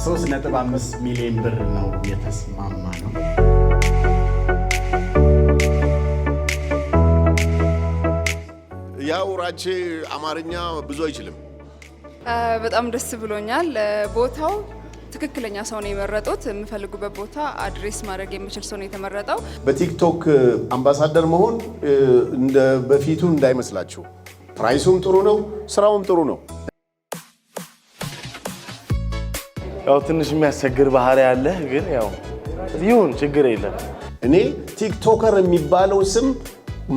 3.5 ሚሊዮን ብር ነው የተስማማ ነው። ያው ራቼ አማርኛ ብዙ አይችልም። በጣም ደስ ብሎኛል። ቦታው ትክክለኛ ሰው ነው የመረጡት። የምፈልጉበት ቦታ አድሬስ ማድረግ የሚችል ሰው ነው የተመረጠው። በቲክቶክ አምባሳደር መሆን እንደ በፊቱ እንዳይመስላችሁ። ፕራይሱም ጥሩ ነው፣ ስራውም ጥሩ ነው። ያው ትንሽ የሚያስቸግር ባህሪ ያለ ግን ያው ይሁን ችግር የለም። እኔ ቲክቶከር የሚባለው ስም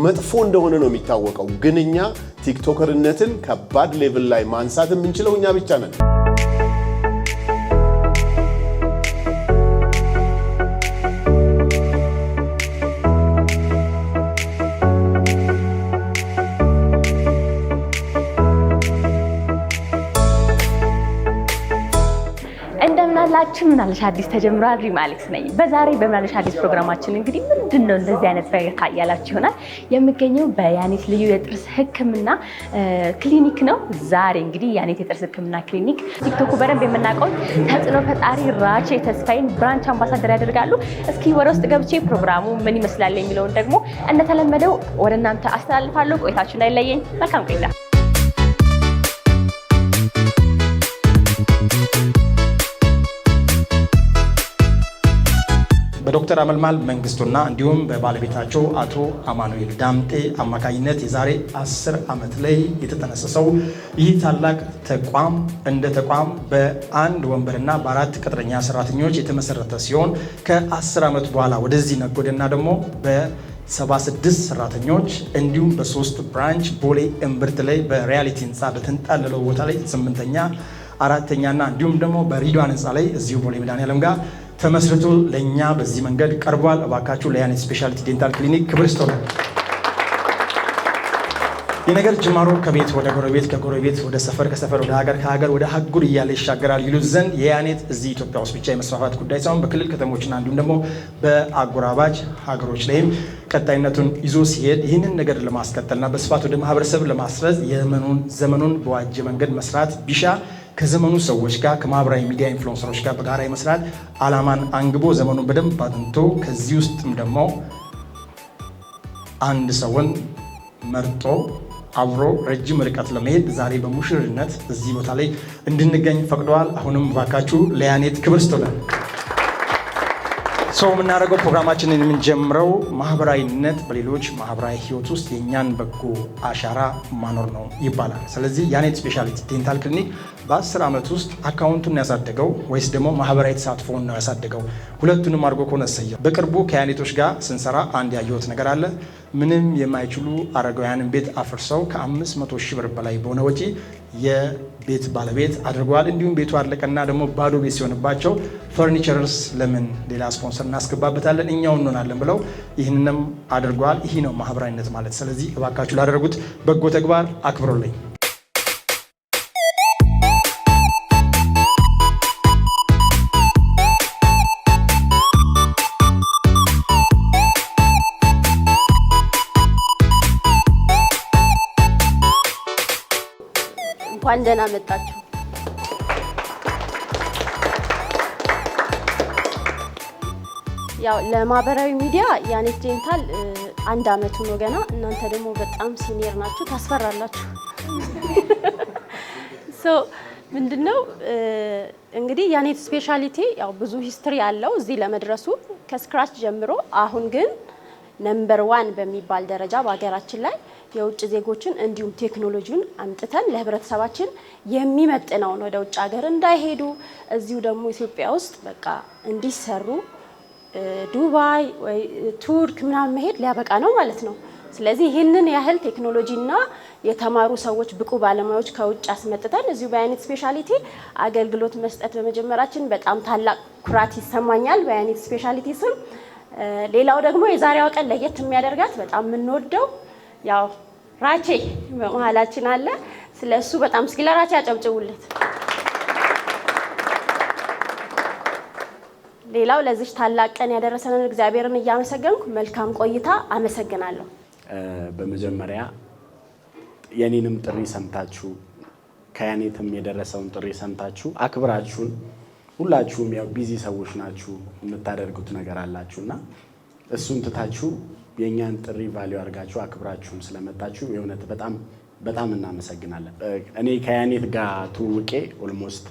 መጥፎ እንደሆነ ነው የሚታወቀው፣ ግን እኛ ቲክቶከርነትን ከባድ ሌቭል ላይ ማንሳት የምንችለው እኛ ብቻ ነን። እንደምናላችሁ ምናለሽ አዲስ ተጀምሯል። ሪም አሌክስ ነኝ። በዛሬ በምናለሽ አዲስ ፕሮግራማችን እንግዲህ ምንድነው እንደዚህ አይነት ፈገግታ ያላችሁ ይሆናል። የምገኘው በያኔት ልዩ የጥርስ ሕክምና ክሊኒክ ነው። ዛሬ እንግዲህ ያኔት የጥርስ ሕክምና ክሊኒክ ቲክቶክ በደንብ የምናውቀው ተጽዕኖ ፈጣሪ ራቼ ተስፋዬን ብራንች አምባሳደር ያደርጋሉ። እስኪ ወደ ውስጥ ገብቼ ፕሮግራሙ ምን ይመስላል የሚለውን ደግሞ እንደተለመደው ወደ እናንተ አስተላልፋለሁ። ቆይታችሁ እንዳይለየኝ። መልካም ቆይታ። በዶክተር አመልማል መንግስቱና እንዲሁም በባለቤታቸው አቶ አማኑኤል ዳምጤ አማካኝነት የዛሬ 10 ዓመት ላይ የተጠነሰሰው ይህ ታላቅ ተቋም እንደ ተቋም በአንድ ወንበርና በ4 ቅጥረኛ ሰራተኞች የተመሰረተ ሲሆን ከ10 ዓመት በኋላ ወደዚህ ነጎደና ደግሞ በ76 ሰራተኞች እንዲሁም በ3 ብራንች ቦሌ እምብርት ላይ በሪያሊቲ ህንፃ በተንጣለለው ቦታ ላይ 8ኛ 4ኛና እንዲሁም ደግሞ በሪድዋን ህንፃ ላይ እዚሁ ቦሌ መድኃኔዓለም ጋር ተመስርቶ ለኛ በዚህ መንገድ ቀርቧል። እባካችሁ ለያኔት ስፔሻሊቲ ዴንታል ክሊኒክ ክብር ስጡልን። የነገር ጅማሮ ከቤት ወደ ጎረቤት፣ ከጎረቤት ወደ ሰፈር፣ ከሰፈር ወደ ሀገር፣ ከሀገር ወደ አህጉር እያለ ይሻገራል ይሉት ዘንድ የያኔት እዚህ ኢትዮጵያ ውስጥ ብቻ የመስፋፋት ጉዳይ ሳይሆን በክልል ከተሞችና እንዲሁም ደግሞ በአጎራባች ሀገሮች ላይም ቀጣይነቱን ይዞ ሲሄድ ይህንን ነገር ለማስቀጠልና በስፋት ወደ ማህበረሰብ ለማስረጽ ዘመኑን በዋጀ መንገድ መስራት ቢሻ ከዘመኑ ሰዎች ጋር ከማህበራዊ ሚዲያ ኢንፍሉዌንሰሮች ጋር በጋራ የመስራት ዓላማን አንግቦ ዘመኑን በደንብ አጥንቶ ከዚህ ውስጥም ደግሞ አንድ ሰውን መርጦ አብሮ ረጅም ርቀት ለመሄድ ዛሬ በሙሽርነት እዚህ ቦታ ላይ እንድንገኝ ፈቅደዋል። አሁንም ባካችሁ ለያኔት ክብር ስጡልን። ሰው የምናደርገው ፕሮግራማችንን የምንጀምረው ማህበራዊነት በሌሎች ማህበራዊ ህይወት ውስጥ የእኛን በጎ አሻራ ማኖር ነው ይባላል። ስለዚህ ያኔት ስፔሻሊቲ ዴንታል ክሊኒክ በ10 ዓመት ውስጥ አካውንቱን ያሳደገው ወይስ ደግሞ ማህበራዊ ተሳትፎውን ነው ያሳደገው? ሁለቱንም አድርጎ ከሆነ ሰየው። በቅርቡ ከያኔቶች ጋር ስንሰራ አንድ ያየሁት ነገር አለ። ምንም የማይችሉ አረጋውያንን ቤት አፍርሰው ከ500 ሺህ ብር በላይ በሆነ ወጪ የቤት ባለቤት አድርገዋል። እንዲሁም ቤቱ አለቀና ደግሞ ባዶ ቤት ሲሆንባቸው ፈርኒቸርስ ለምን ሌላ ስፖንሰር እናስገባበታለን እኛው እንሆናለን ብለው ይህንንም አድርገዋል። ይህ ነው ማህበራዊነት ማለት። ስለዚህ እባካችሁ ላደረጉት በጎ ተግባር አክብሩልኝ። እንኳን ደህና መጣችሁ። ያው ለማህበራዊ ሚዲያ ያኔት ዴንታል 1 ዓመቱ ነው ገና። እናንተ ደግሞ በጣም ሲኒየር ናችሁ፣ ታስፈራላችሁ። ምንድነው እንግዲህ ያኔት ስፔሻሊቲ ያው ብዙ ሂስትሪ ያለው እዚህ ለመድረሱ ከስክራች ጀምሮ አሁን ግን ነምበር 1 በሚባል ደረጃ በሀገራችን ላይ የውጭ ዜጎችን እንዲሁም ቴክኖሎጂውን አምጥተን ለህብረተሰባችን የሚመጥነውን ወደ ውጭ ሀገር እንዳይሄዱ እዚሁ ደግሞ ኢትዮጵያ ውስጥ በቃ እንዲሰሩ ዱባይ ወይ ቱርክ ምናምን መሄድ ሊያበቃ ነው ማለት ነው። ስለዚህ ይህንን ያህል ቴክኖሎጂና የተማሩ ሰዎች ብቁ ባለሙያዎች ከውጭ አስመጥተን እዚሁ በያኔት ስፔሻሊቲ አገልግሎት መስጠት በመጀመራችን በጣም ታላቅ ኩራት ይሰማኛል በያኔት ስፔሻሊቲ ስም። ሌላው ደግሞ የዛሬዋ ቀን ለየት የሚያደርጋት በጣም የምንወደው ያው ራቼ በመሃላችን አለ። ስለሱ በጣም እስኪ ለራቼ አጨብጭቡለት። ሌላው ለዚህ ታላቅ ቀን ያደረሰንን እግዚአብሔርን እያመሰገንኩ መልካም ቆይታ አመሰግናለሁ። በመጀመሪያ የኔንም ጥሪ ሰምታችሁ ከያኔትም የደረሰውን ጥሪ ሰምታችሁ አክብራችሁን ሁላችሁም ያው ቢዚ ሰዎች ናችሁ፣ የምታደርጉት ነገር አላችሁና እሱን ትታችሁ የኛን ጥሪ ቫልዩ አድርጋችሁ አክብራችሁም ስለመጣችሁ የእውነት በጣም እናመሰግናለን። እኔ ከያኔት ጋር ትውውቄ ኦልሞስት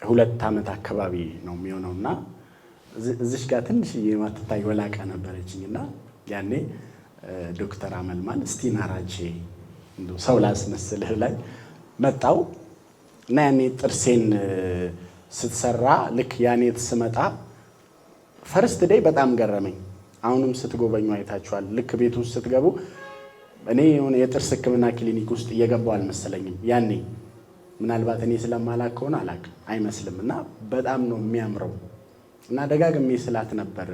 2 ዓመት አካባቢ ነው የሚሆነውና እዚሽ ጋር ትንሽ የማትታይ ወላቃ ነበረችኝና ያኔ ዶክተር አመልማል እስቲ ናራቼ እንደው ሰው ላስመስልህ ላይ መጣው እና ያኔ ጥርሴን ስትሰራ ልክ ያኔት ስመጣ ፈርስት ዴይ በጣም ገረመኝ። አሁንም ስትጎበኙ አይታችኋል። ልክ ቤት ውስጥ ስትገቡ እኔ የሆነ የጥርስ ሕክምና ክሊኒክ ውስጥ እየገባው አልመሰለኝም። ያኔ ምናልባት እኔ ስለማላክ ከሆነ አላውቅም አይመስልም። እና በጣም ነው የሚያምረው እና ደጋግሜ ስላት ነበር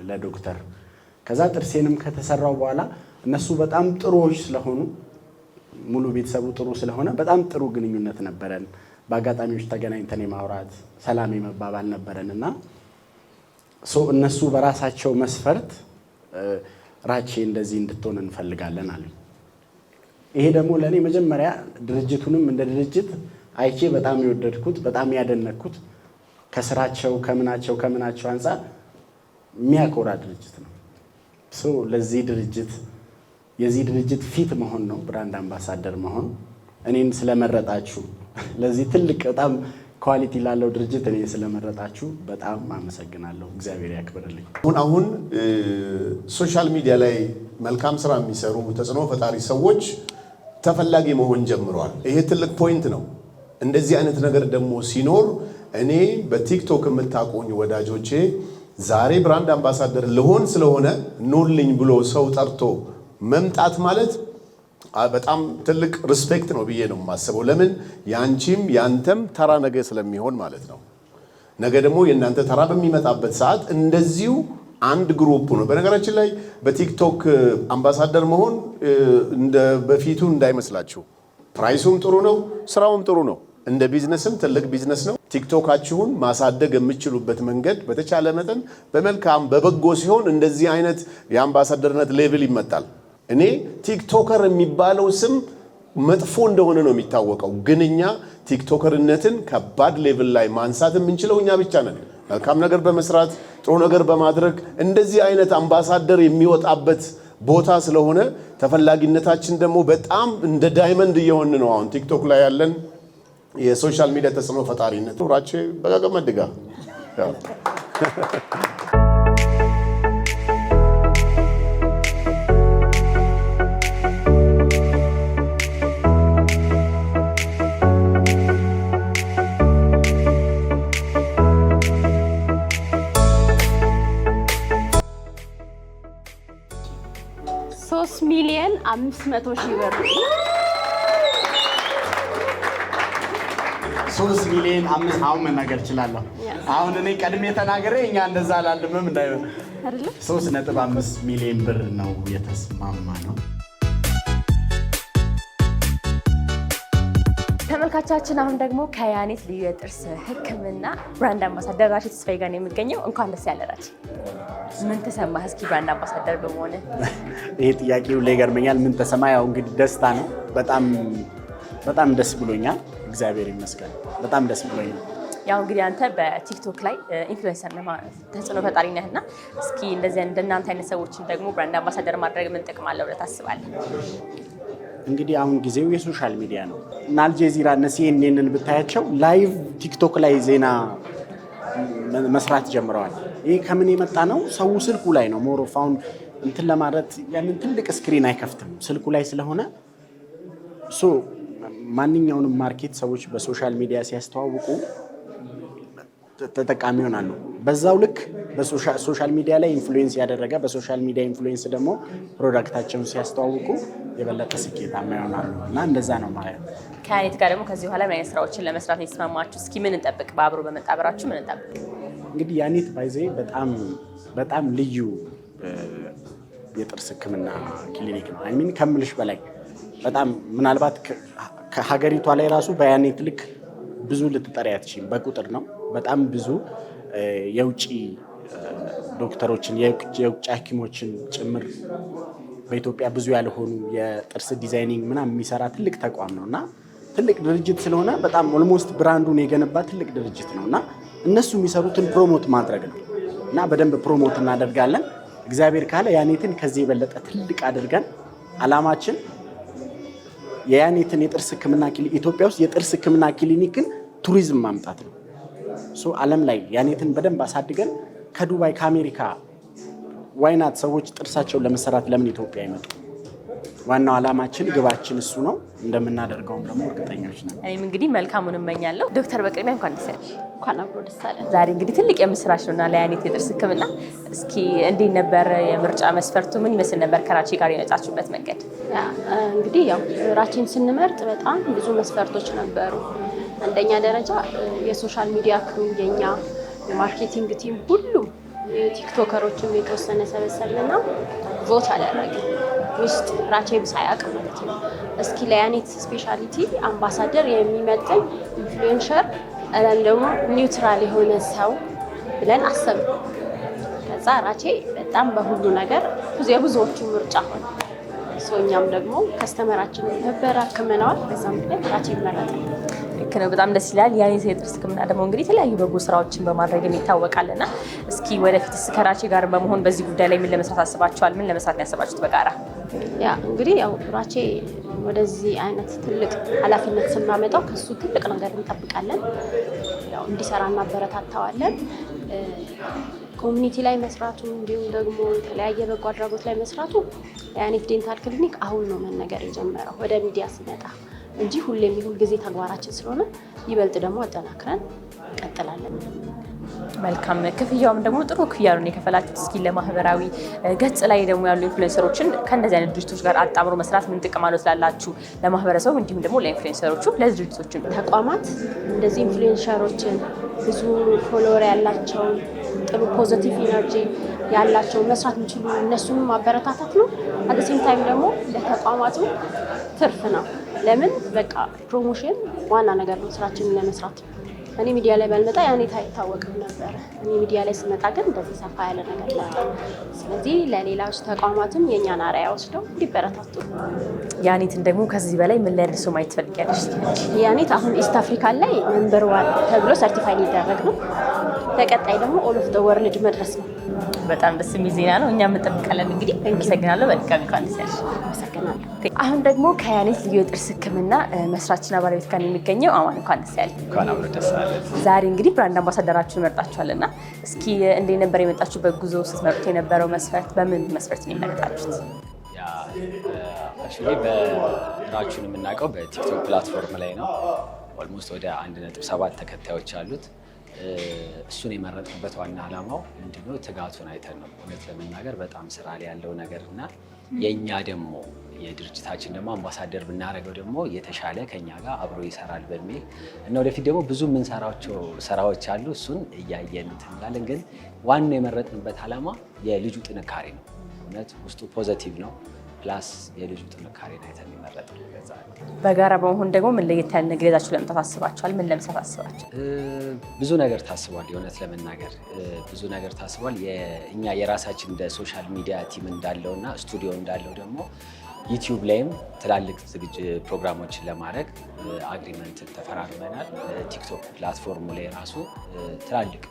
ለዶክተር። ከዛ ጥርሴንም ከተሰራው በኋላ እነሱ በጣም ጥሩዎች ስለሆኑ ሙሉ ቤተሰቡ ጥሩ ስለሆነ በጣም ጥሩ ግንኙነት ነበረን። በአጋጣሚዎች ተገናኝተን የማውራት ሰላም የመባባል ነበረን እና እነሱ በራሳቸው መስፈርት ራቼ እንደዚህ እንድትሆን እንፈልጋለን አሉ። ይሄ ደግሞ ለእኔ መጀመሪያ ድርጅቱንም እንደ ድርጅት አይቼ በጣም የወደድኩት በጣም ያደነኩት ከስራቸው ከምናቸው አንፃር የሚያኮራ ድርጅት ነው። ለዚህ ድርጅት የዚህ ድርጅት ፊት መሆን ነው ብራንድ አምባሳደር መሆን። እኔን ስለመረጣችሁ ለዚህ ትልቅ በጣም ኳሊቲ ላለው ድርጅት እኔን ስለመረጣችሁ በጣም አመሰግናለሁ። እግዚአብሔር ያክብርልኝ። አሁን ሶሻል ሚዲያ ላይ መልካም ስራ የሚሰሩ ተጽዕኖ ፈጣሪ ሰዎች ተፈላጊ መሆን ጀምረዋል። ይሄ ትልቅ ፖይንት ነው። እንደዚህ አይነት ነገር ደግሞ ሲኖር እኔ በቲክቶክ የምታቆኝ ወዳጆቼ ዛሬ ብራንድ አምባሳደር ልሆን ስለሆነ ኑልኝ ብሎ ሰው ጠርቶ መምጣት ማለት በጣም ትልቅ ሪስፔክት ነው ብዬ ነው የማስበው። ለምን ያንቺም ያንተም ተራ ነገ ስለሚሆን ማለት ነው። ነገ ደግሞ የእናንተ ተራ በሚመጣበት ሰዓት እንደዚሁ አንድ ግሩፕ ነው። በነገራችን ላይ በቲክቶክ አምባሳደር መሆን እንደ በፊቱ እንዳይመስላችሁ። ፕራይሱም ጥሩ ነው፣ ስራውም ጥሩ ነው። እንደ ቢዝነስም ትልቅ ቢዝነስ ነው። ቲክቶካችሁን ማሳደግ የምትችሉበት መንገድ በተቻለ መጠን በመልካም በበጎ ሲሆን እንደዚህ አይነት የአምባሳደርነት ሌቭል ይመጣል። እኔ ቲክቶከር የሚባለው ስም መጥፎ እንደሆነ ነው የሚታወቀው፣ ግን እኛ ቲክቶከርነትን ከባድ ሌቭል ላይ ማንሳት የምንችለው እኛ ብቻ ነን። መልካም ነገር በመስራት ጥሩ ነገር በማድረግ እንደዚህ አይነት አምባሳደር የሚወጣበት ቦታ ስለሆነ ተፈላጊነታችን ደግሞ በጣም እንደ ዳይመንድ እየሆን ነው። አሁን ቲክቶክ ላይ ያለን የሶሻል ሚዲያ ተጽዕኖ ፈጣሪነት ራቼ በጋገመድጋ 3,500,000 ብር 3 ሚሊዮን 5 አሁን መናገር እችላለሁ። አሁን እኔ ቀድሜ ተናግሬ እኛ እንደዛ አላልምም እንዳይሆን 3.5 ሚሊዮን ብር ነው የተስማማ ነው። ተመልካቻችን አሁን ደግሞ ከያኔት ልዩ የጥርስ ሕክምና ብራንድ አምባሳደር ራቼ ተስፋዬ ጋር የሚገኘው እንኳን ደስ ያለ ራቼ። ምን ተሰማህ እስኪ ብራንድ አምባሳደር በመሆን? ይሄ ጥያቄ ሁሌ ይገርመኛል። ምን ተሰማ? ያው እንግዲህ ደስታ ነው። በጣም ደስ ብሎኛል። እግዚአብሔር ይመስገን። በጣም ደስ ብሎኛል። ያው እንግዲህ አንተ በቲክቶክ ላይ ኢንፍሉዌንሰር ነህ፣ ተጽዕኖ ፈጣሪ ነህና እስኪ እንደዚህ እንደናንተ አይነት ሰዎችን ደግሞ ብራንድ አምባሳደር ማድረግ ምን ጥቅም አለው ብለህ ታስባለህ? እንግዲህ አሁን ጊዜው የሶሻል ሚዲያ ነው እና አልጀዚራ እና ሲኤንኤንን ብታያቸው ላይቭ ቲክቶክ ላይ ዜና መስራት ጀምረዋል። ይሄ ከምን የመጣ ነው? ሰው ስልኩ ላይ ነው ሞር ኦፍ አሁን እንትን ለማለት ያንን ትልቅ ስክሪን አይከፍትም ስልኩ ላይ ስለሆነ ማንኛውንም ማርኬት ሰዎች በሶሻል ሚዲያ ሲያስተዋውቁ ተጠቃሚ ይሆናሉ። በዛው ልክ በሶሻል ሚዲያ ላይ ኢንፍሉዌንስ ያደረገ በሶሻል ሚዲያ ኢንፍሉዌንስ ደግሞ ፕሮዳክታቸውን ሲያስተዋውቁ የበለጠ ስኬታማ ይሆናሉ እና እንደዛ ነው ማለት ነው። ከያኔት ጋር ደግሞ ከዚህ በኋላ ምን አይነት ስራዎችን ለመስራት ነው የተስማማችሁ? እስኪ ምን እንጠብቅ? በአብሮ በመጣበራችሁ ምን እንጠብቅ? እንግዲህ ያኔት ባይዘ በጣም ልዩ የጥርስ ሕክምና ክሊኒክ ነው። አይሚን ከምልሽ በላይ በጣም ምናልባት ከሀገሪቷ ላይ ራሱ በያኔት ልክ ብዙ ልትጠሪ አትችይም። በቁጥር ነው በጣም ብዙ የውጭ ዶክተሮችን የውጭ ሐኪሞችን ጭምር በኢትዮጵያ ብዙ ያልሆኑ የጥርስ ዲዛይኒንግ ምናምን የሚሰራ ትልቅ ተቋም ነው እና ትልቅ ድርጅት ስለሆነ በጣም ኦልሞስት ብራንዱን የገነባ ትልቅ ድርጅት ነው እና እነሱ የሚሰሩትን ፕሮሞት ማድረግ ነው እና በደንብ ፕሮሞት እናደርጋለን። እግዚአብሔር ካለ ያኔትን ከዚህ የበለጠ ትልቅ አድርገን አላማችን የያኔትን የጥርስ ህክምና ክሊኒክ ኢትዮጵያ ውስጥ የጥርስ ህክምና ክሊኒክን ቱሪዝም ማምጣት ነው። ዓለም ላይ ያኔትን በደንብ አሳድገን ከዱባይ ከአሜሪካ ዋይናት ሰዎች ጥርሳቸውን ለመሰራት ለምን ኢትዮጵያ ይመጡ? ዋናው ዓላማችን ግባችን እሱ ነው። እንደምናደርገውም ደግሞ እርግጠኞች ነን። እኔም እንግዲህ መልካሙን እመኛለሁ። ዶክተር በቅድሚያ እንኳን ደስ ያለሽ። እንኳን አብሮ ደስ አለን። ዛሬ እንግዲህ ትልቅ የምስራች ነውና ለያኔት የጥርስ ህክምና እስኪ እንዴት ነበር የምርጫ መስፈርቱ? ምን ይመስል ነበር ከራቼ ጋር የመጣችሁበት መንገድ? እንግዲህ ያው ራቼን ስንመርጥ በጣም ብዙ መስፈርቶች ነበሩ። አንደኛ ደረጃ የሶሻል ሚዲያ ክሩ የኛ የማርኬቲንግ ቲም ሁሉም ቲክቶከሮችም የተወሰነ ሰበሰብንና ቮት አደረግን ውስጥ ራቼም ሳያውቅ ማለት ነው። እስኪ ለያኔት ስፔሻሊቲ አምባሳደር የሚመጥን ኢንፍሉዌንሸር እለም ደግሞ ኒውትራል የሆነ ሰው ብለን አሰብን። ከዛ ራቼ በጣም በሁሉ ነገር የብዙዎቹ ምርጫ ሆነ። እኛም ደግሞ ከስተመራችን ነበረ አክመነዋል። በዛም ምክንያት ራቼ መረጠ። ልክ ነው። በጣም ደስ ይላል። ያኔት የጥርስ ህክምና ደግሞ እንግዲህ የተለያዩ በጎ ስራዎችን በማድረግ ይታወቃልና እስኪ ወደፊት ከራቼ ጋር በመሆን በዚህ ጉዳይ ላይ ምን ለመስራት አስባችኋል? ምን ለመስራት ነው ያሰባችሁት በጋራ? ያ እንግዲህ ያው ራቼ ወደዚህ አይነት ትልቅ ኃላፊነት ስናመጣው ከሱ ትልቅ ነገር እንጠብቃለን። ያው እንዲሰራ እናበረታታዋለን። ኮሚኒቲ ላይ መስራቱ እንዲሁም ደግሞ የተለያየ በጎ አድራጎት ላይ መስራቱ ያኔት ዴንታል ክሊኒክ አሁን ነው መነገር የጀመረው ወደ ሚዲያ ሲመጣ እንጂ ሁሌም ይሁን ጊዜ ተግባራችን ስለሆነ ይበልጥ ደግሞ አጠናክረን እንቀጥላለን። መልካም። ክፍያውም ደግሞ ጥሩ ክፍያ ነው የከፈላችሁት። እስኪ ለማህበራዊ ገጽ ላይ ደግሞ ያሉ ኢንፍሉዌንሰሮችን ከእንደዚህ አይነት ድርጅቶች ጋር አጣምሮ መስራት ምን ጥቅም አለው ስላላችሁ ለማህበረሰቡ እንዲሁም ደግሞ ለኢንፍሉዌንሰሮቹ ለድርጅቶችን ተቋማት እንደዚህ ኢንፍሉዌንሰሮችን ብዙ ፎሎወር ያላቸውን ጥሩ ፖዚቲቭ ኢነርጂ ያላቸውን መስራት የሚችሉ እነሱን ማበረታታት ነው። አት ሴም ታይም ደግሞ ለተቋማቱ ትርፍ ነው። ለምን በቃ ፕሮሞሽን ዋና ነገር ነው ስራችንን ለመስራት። እኔ ሚዲያ ላይ ባልመጣ ያኔት አይታወቅም ነበረ። እኔ ሚዲያ ላይ ስመጣ ግን እንደዚህ ሰፋ ያለ ነገር መጣ። ስለዚህ ለሌሎች ተቋማትም የእኛን አርአያ ወስደው እንዲበረታቱ። ያኔትን ደግሞ ከዚህ በላይ ምን ላይ ደርሶ ማየት ትፈልጊያለሽ? ያኔት አሁን ኢስት አፍሪካ ላይ ነምበር 1 ተብሎ ሰርቲፋይ ሊደረግ ነው። በቀጣይ ደግሞ ኦል ኦፍ ዘ ወርልድ መድረስ ነው። በጣም ደስ የሚል ዜና ነው። እኛም እንጠብቃለን። እንግዲህ አመሰግናለሁ። በድጋሚ እንኳን ደስ ያለሽ። አመሰግናለሁ። አሁን ደግሞ ከያኔት ልዩ የጥርስ ህክምና መስራችና ባለቤት ጋር የሚገኘው አማን እንኳን ደስ ያለሽ። እንኳን አብሮ ደስ አለን። ዛሬ እንግዲህ ብራንድ አምባሳደራችሁን መርጣችኋልና እስኪ እንዴት ነበር የመጣችሁበት ጉዞ? ስትመርጡ የነበረው መስፈርት በምን መስፈርት ነው የመረጣችሁት? አክቹዋሊ በራቹን የምናውቀው በቲክቶክ ፕላትፎርም ላይ ነው። ኦልሞስት ወደ 1.7 ተከታዮች አሉት። እሱን የመረጥንበት ዋና ዓላማው ምንድነው? ትጋቱን አይተን ነው። እውነት ለመናገር በጣም ስራ ላይ ያለው ነገር እና የእኛ ደግሞ የድርጅታችን ደግሞ አምባሳደር ብናደርገው ደግሞ የተሻለ ከኛ ጋር አብሮ ይሰራል በሚል እና ወደፊት ደግሞ ብዙ የምንሰራቸው ስራዎች አሉ። እሱን እያየን እንላለን። ግን ዋናው የመረጥንበት ዓላማ የልጁ ጥንካሬ ነው። እውነት ውስጡ ፖዘቲቭ ነው። ፕላስ የልጁ ጥንካሬ አይተን ይመረጣል። በጋራ በመሆን ደግሞ ምን ለየት ያለ ነገር ይዛችሁ ለመምጣት አስባችኋል? ምን ለመስራት አስባችኋል? ብዙ ነገር ታስቧል። የእውነት ለመናገር ብዙ ነገር ታስቧል። እኛ የራሳችን እንደ ሶሻል ሚዲያ ቲም እንዳለውና ስቱዲዮ እንዳለው ደግሞ ዩቲዩብ ላይም ትላልቅ ፕሮግራሞችን ለማድረግ አግሪመንት ተፈራርመናል። ቲክቶክ ፕላትፎርሙ ላይ ራሱ ትላልቅ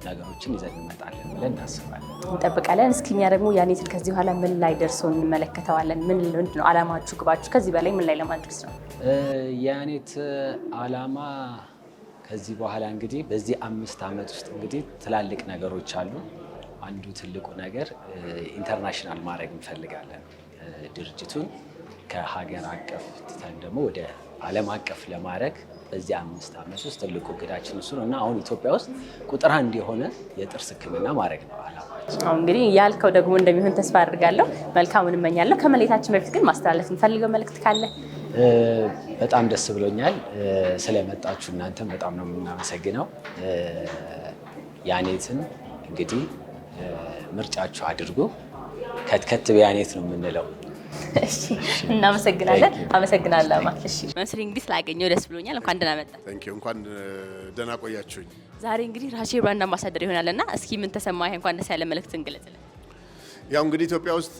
ነገሮችን ይዘን እንመጣለን ብለን እናስባለን፣ እንጠብቃለን። እስኪ እኛ ደግሞ ያኔትን ከዚህ በኋላ ምን ላይ ደርሰው እንመለከተዋለን? ምንድን ነው ዓላማችሁ፣ ግባችሁ? ከዚህ በላይ ምን ላይ ለማድረስ ነው የያኔት ዓላማ? ከዚህ በኋላ እንግዲህ በዚህ 5 ዓመት ውስጥ እንግዲህ ትላልቅ ነገሮች አሉ። አንዱ ትልቁ ነገር ኢንተርናሽናል ማድረግ እንፈልጋለን። ድርጅቱን ከሀገር አቀፍ ትተን ደግሞ ወደ ዓለም አቀፍ ለማድረግ በዚህ 5 ዓመት ውስጥ ትልቁ እቅዳችን እሱ ነው እና አሁን ኢትዮጵያ ውስጥ ቁጥር 1 የሆነ የጥርስ ሕክምና ማድረግ ነው ዓላማችን። አሁን እንግዲህ ያልከው ደግሞ እንደሚሆን ተስፋ አድርጋለሁ። መልካሙን እመኛለሁ። ከመለየታችን በፊት ግን ማስተላለፍ እንፈልገው መልእክት ካለ? በጣም ደስ ብሎኛል ስለመጣችሁ። እናንተም በጣም ነው የምናመሰግነው። ያኔትን እንግዲህ ምርጫችሁ አድርጉ። ከትከት በያኔት ነው የምንለው። እሺ፣ እናመሰግናለን። አመሰግናለሁ። እሺ፣ መስሪ እንግዲህ ስላገኘው ደስ ብሎኛል። እንኳን ደህና መጣ። እንኳን ደህና ቆያችሁኝ። ዛሬ እንግዲህ ራቼ ብራንድ አምባሳደር ይሆናልና እስኪ ምን ተሰማህ? እንኳን ደስ ያለ መልእክት እንግለጽልን። ያው እንግዲህ ኢትዮጵያ ውስጥ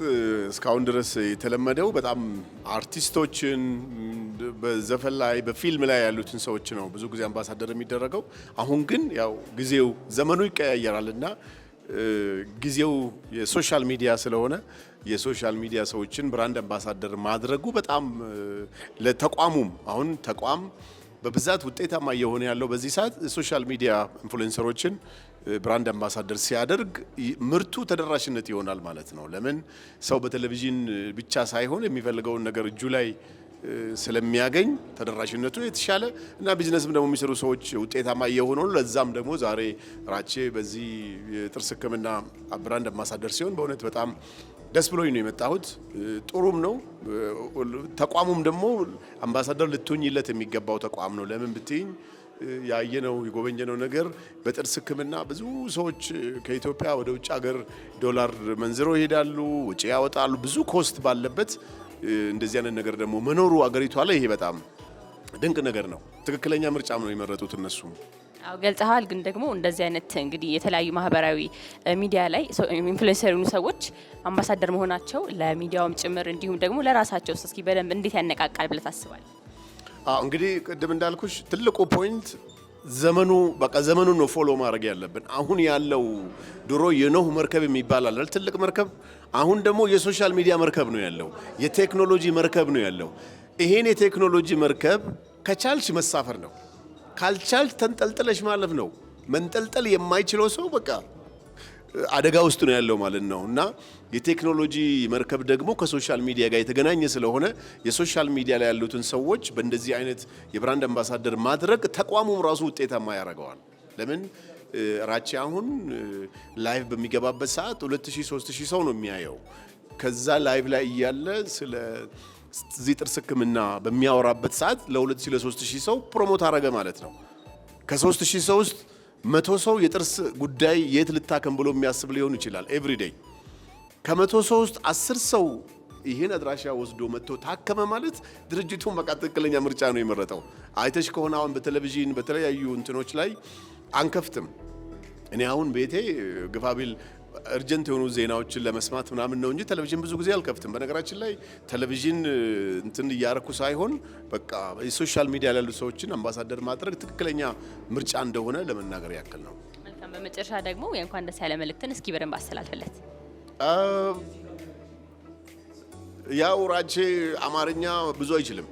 እስካሁን ድረስ የተለመደው በጣም አርቲስቶችን በዘፈን ላይ በፊልም ላይ ያሉትን ሰዎች ነው ብዙ ጊዜ አምባሳደር የሚደረገው። አሁን ግን ያው ጊዜው ዘመኑ ይቀያየራልና ጊዜው የሶሻል ሚዲያ ስለሆነ የሶሻል ሚዲያ ሰዎችን ብራንድ አምባሳደር ማድረጉ በጣም ለተቋሙም አሁን ተቋም በብዛት ውጤታማ እየሆነ ያለው በዚህ ሰዓት ሶሻል ሚዲያ ኢንፍሉዌንሰሮችን ብራንድ አምባሳደር ሲያደርግ ምርቱ ተደራሽነት ይሆናል ማለት ነው። ለምን ሰው በቴሌቪዥን ብቻ ሳይሆን የሚፈልገውን ነገር እጁ ላይ ስለሚያገኝ ተደራሽነቱ የተሻለ እና ቢዝነስም ደግሞ የሚሰሩ ሰዎች ውጤታማ እየሆኑ ነው። ለዛም ደግሞ ዛሬ ራቼ በዚህ የጥርስ ሕክምና ብራንድ አምባሳደር ሲሆን በእውነት በጣም ደስ ብሎኝ ነው የመጣሁት። ጥሩም ነው። ተቋሙም ደግሞ አምባሳደር ልትሆኝለት የሚገባው ተቋም ነው። ለምን ብትይኝ ያየነው የጎበኘነው ነገር በጥርስ ሕክምና ብዙ ሰዎች ከኢትዮጵያ ወደ ውጭ ሀገር ዶላር መንዝሮ ይሄዳሉ፣ ውጪ ያወጣሉ። ብዙ ኮስት ባለበት እንደዚህ አይነት ነገር ደግሞ መኖሩ አገሪቷ ላይ ይሄ በጣም ድንቅ ነገር ነው። ትክክለኛ ምርጫም ነው የመረጡት እነሱ። አው ገልጸሃል። ግን ደግሞ እንደዚህ አይነት እንግዲህ የተለያዩ ማህበራዊ ሚዲያ ላይ ኢንፍሉዌንሰር የሆኑ ሰዎች አምባሳደር መሆናቸው ለሚዲያውም ጭምር እንዲሁም ደግሞ ለራሳቸው እስኪ በደንብ እንዴት ያነቃቃል ብለህ ታስባለህ? እንግዲህ ቅድም እንዳልኩሽ ትልቁ ፖይንት ዘመኑ በቃ ዘመኑን ነው ፎሎ ማድረግ ያለብን። አሁን ያለው ድሮ የኖህ መርከብ የሚባል አለ ትልቅ መርከብ፣ አሁን ደግሞ የሶሻል ሚዲያ መርከብ ነው ያለው፣ የቴክኖሎጂ መርከብ ነው ያለው። ይሄን የቴክኖሎጂ መርከብ ከቻልሽ መሳፈር ነው፣ ካልቻልሽ ተንጠልጥለሽ ማለፍ ነው። መንጠልጠል የማይችለው ሰው በቃ አደጋ ውስጥ ነው ያለው ማለት ነው። እና የቴክኖሎጂ መርከብ ደግሞ ከሶሻል ሚዲያ ጋር የተገናኘ ስለሆነ የሶሻል ሚዲያ ላይ ያሉትን ሰዎች በእንደዚህ አይነት የብራንድ አምባሳደር ማድረግ ተቋሙም ራሱ ውጤታማ ያደርገዋል። ለምን ራቼ አሁን ላይቭ በሚገባበት ሰዓት 2000 3000 ሰው ነው የሚያየው። ከዛ ላይቭ ላይ እያለ ስለ እዚህ ጥርስ ሕክምና በሚያወራበት ሰዓት ለ2000 ለ3000 ሰው ፕሮሞት አደረገ ማለት ነው። ከ3000 ሰው ውስጥ 100 ሰው የጥርስ ጉዳይ የት ልታከም ብሎ የሚያስብ ሊሆን ይችላል ኤቭሪዴይ። ከ100 ሰው ውስጥ 10 ሰው ይሄን አድራሻ ወስዶ መጥቶ ታከመ ማለት ድርጅቱን በቃ ትክክለኛ ምርጫ ነው የመረጠው። አይተሽ ከሆነ አሁን በቴሌቪዥን በተለያዩ እንትኖች ላይ አንከፍትም። እኔ አሁን ቤቴ ግፋቢል እርጀንት የሆኑ ዜናዎችን ለመስማት ምናምን ነው እንጂ ቴሌቪዥን ብዙ ጊዜ አልከፍትም። በነገራችን ላይ ቴሌቪዥን እንትን እያረኩ ሳይሆን በቃ የሶሻል ሚዲያ ያሉ ሰዎችን አምባሳደር ማድረግ ትክክለኛ ምርጫ እንደሆነ ለመናገር ያክል ነው። መልካም። በመጨረሻ ደግሞ የእንኳን ደስ ያለ መልእክትን እስኪ በደንብ አስተላልፍለት። ያው ራቼ አማርኛ ብዙ አይችልም።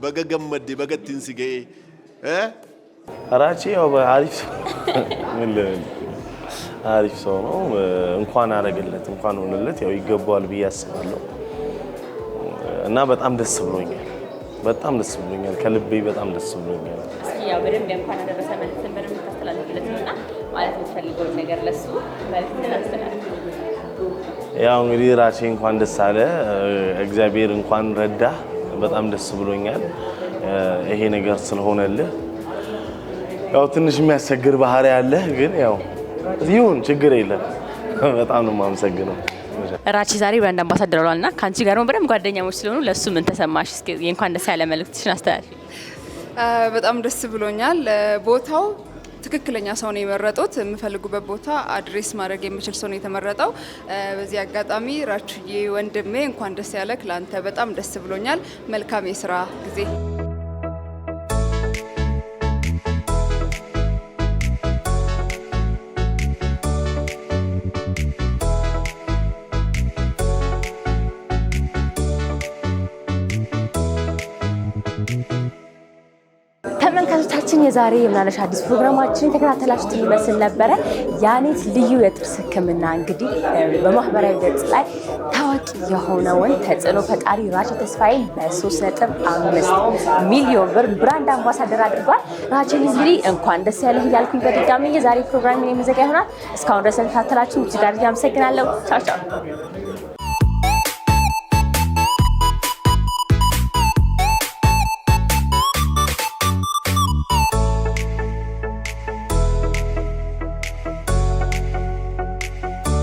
በገገመድ በገቲን ሲገ ራቼ ያው አሪፍ ሰው ነው። እንኳን አረገለት እንኳን ሆነለት ያው ይገባዋል ብዬ አስባለሁ እና በጣም ደስ ብሎኛል ከልቤ በጣም ደስ ብሎኛል። እስኪ ያው በደንብ እንኳን አደረሰ መልእክትን በደንብ ታስተላልፍለትና ማለት የምትፈልገው ነገር ለሱ መልእክትን አስተላልፍ። ያው እንግዲህ ራቼ እንኳን ደስ አለ፣ እግዚአብሔር እንኳን ረዳ። በጣም ደስ ብሎኛል ይሄ ነገር ስለሆነልህ። ያው ትንሽ የሚያስቸግር ባህሪ አለ ግን ያው ይሁን ችግር የለም። በጣም ነው የማመሰግነው። ራቼ ዛሬ ብራንድ አምባሳደር ሆኗልና ከአንቺ ጋር በደንብ ጓደኛሞች ስለሆኑ ለሱ ምን ተሰማሽ? እስኪ የእንኳን ደስ ያለ መልእክትሽን አስተላልፊ። በጣም ደስ ብሎኛል። ቦታው ትክክለኛ ሰው ነው የመረጡት። የምፈልጉበት ቦታ አድሬስ ማድረግ የሚችል ሰው ነው የተመረጠው። በዚህ አጋጣሚ ራችዬ ወንድሜ እንኳን ደስ ያለክ። ለአንተ በጣም ደስ ብሎኛል። መልካም የስራ ጊዜ። ተመልካቾቻችን የዛሬ የምናለሽ አዲስ ፕሮግራማችን ተከታተላችሁት ይመስል ነበረ። ያኔት ልዩ የጥርስ ሕክምና እንግዲህ በማህበራዊ ገጽ ላይ ታዋቂ የሆነውን ተጽዕኖ ፈጣሪ ራቼ ተስፋዬን በ3.5 ሚሊዮን ብር ብራንድ አምባሳደር አድርጓል። ራቼን እንግዲህ እንኳን ደስ ያለህ እያልኩኝ በድጋሚ የዛሬ ፕሮግራም የሚዘጋ ይሆናል። እስካሁን ድረስ ተከታተላችሁን እጅግ አድርጌ አመሰግናለሁ። ቻው ቻው።